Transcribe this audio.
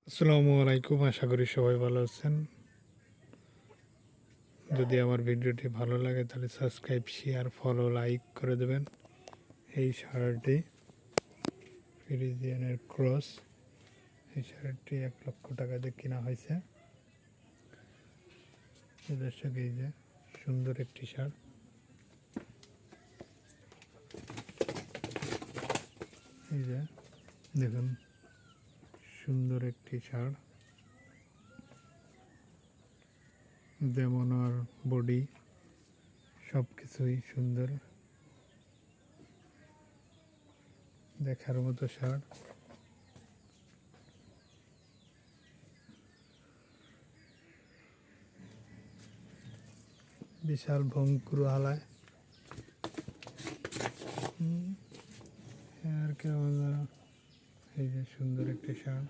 আসসালামু আলাইকুম, আশা করি সবাই ভালো আছেন। যদি আমার ভিডিওটি ভালো লাগে তাহলে সাবস্ক্রাইব, শেয়ার, ফলো, লাইক করে দেবেন। এই শার্টটি ফ্রিজিয়ানের ক্রস, এই শার্টটি 1,00,000 টাকা দিয়ে কেনা হয়েছে। দর্শক, এই যে সুন্দর একটি শার্ট, এই যে দেখুন সুন্দর একটি শার্ট, যেমন আর বডি সব কিছুই সুন্দর, দেখার মতো শার্ট। বিশাল ভঙ্কুর হালায় আর কেমন, এই যে সুন্দর একটি শার্ট।